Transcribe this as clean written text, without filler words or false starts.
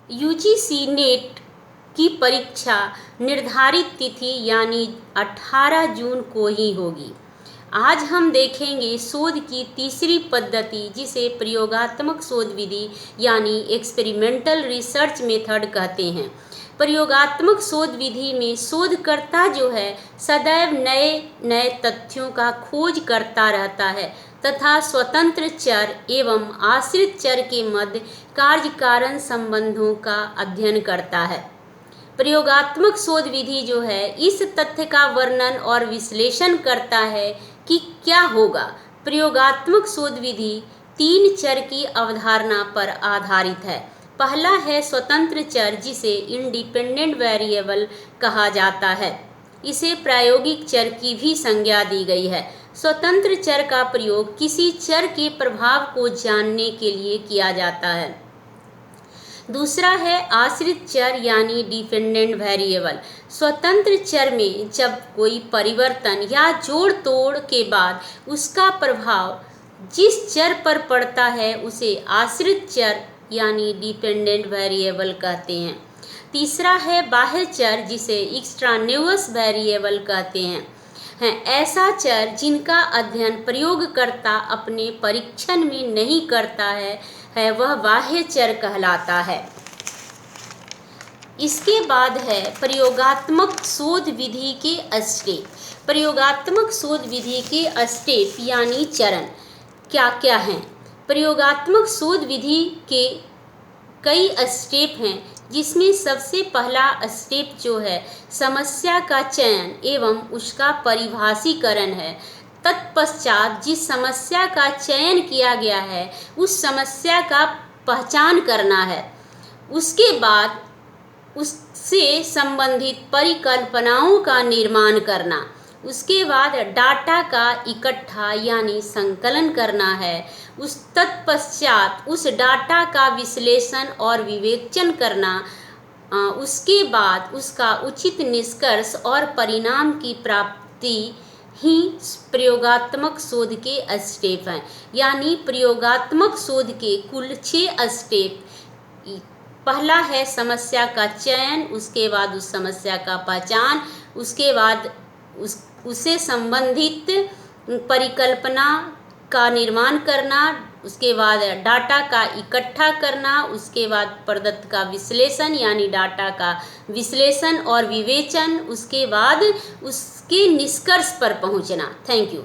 UGC net की परीक्षा निर्धारित तिथि यानी 18 जून को ही होगी। आज हम देखेंगे शोध की तीसरी पद्धति जिसे प्रयोगात्मक शोध विधि यानी एक्सपेरिमेंटल रिसर्च मेथड कहते हैं। प्रयोगात्मक शोध विधि में शोधकर्ता जो है सदैव नए नए तथ्यों का खोज करता रहता है तथा स्वतंत्र चर एवं आश्रित चर के मध्य कार्य कारण संबंधों का अध्ययन करता है। प्रयोगात्मक शोध विधि जो है इस तथ्य का वर्णन और विश्लेषण करता है कि क्या होगा। प्रयोगात्मक शोध विधि 3 चर की अवधारणा पर आधारित है। पहला है स्वतंत्र चर जिसे इंडिपेंडेंट वेरिएबल कहा जाता है। इसे प्रायोगिक चर की भी संज्ञा दी गई है। स्वतंत्र चर का प्रयोग किसी चर के प्रभाव को जानने के लिए किया जाता है। दूसरा है आश्रित चर यानी डिपेंडेंट वेरिएबल। स्वतंत्र चर में जब कोई परिवर्तन या जोड़ तोड़ के बाद उसका प्रभाव जिस चर पर पड़ता है उसे आश्रित चर यानी डिपेंडेंट वेरिएबल कहते हैं। तीसरा है बाह्य चर जिसे एक्सट्रानेउस वेरिएबल कहते हैं। ऐसा चर जिनका अध्ययन प्रयोगकर्ता अपने परीक्षण में नहीं करता है वह बाह्य चर कहलाता है। इसके बाद है प्रयोगात्मक शोध विधि के स्टेप। प्रयोगात्मक शोध विधि के स्टेप यानी चरण क्या क्या हैं। प्रयोगात्मक शोध विधि के कई स्टेप हैं जिसमें सबसे पहला स्टेप जो है समस्या का चयन एवं उसका परिभाषीकरण है। तत्पश्चात जिस समस्या का चयन किया गया है उस समस्या का पहचान करना है। उसके बाद उससे संबंधित परिकल्पनाओं का निर्माण करना। उसके बाद डाटा का इकट्ठा यानी संकलन करना है। उस तत्पश्चात उस डाटा का विश्लेषण और विवेचन करना। उसके बाद उसका उचित निष्कर्ष और परिणाम की प्राप्ति ही प्रयोगात्मक शोध के स्टेप हैं। यानी प्रयोगात्मक शोध के कुल 6 स्टेप। पहला है समस्या का चयन, उसके बाद उस समस्या का पहचान, उसके बाद उससे संबंधित परिकल्पना का निर्माण करना, उसके बाद डाटा का इकट्ठा करना, उसके बाद प्रदत्त का विश्लेषण यानी डाटा का विश्लेषण और विवेचन, उसके बाद उसके निष्कर्ष पर पहुंचना। Thank you.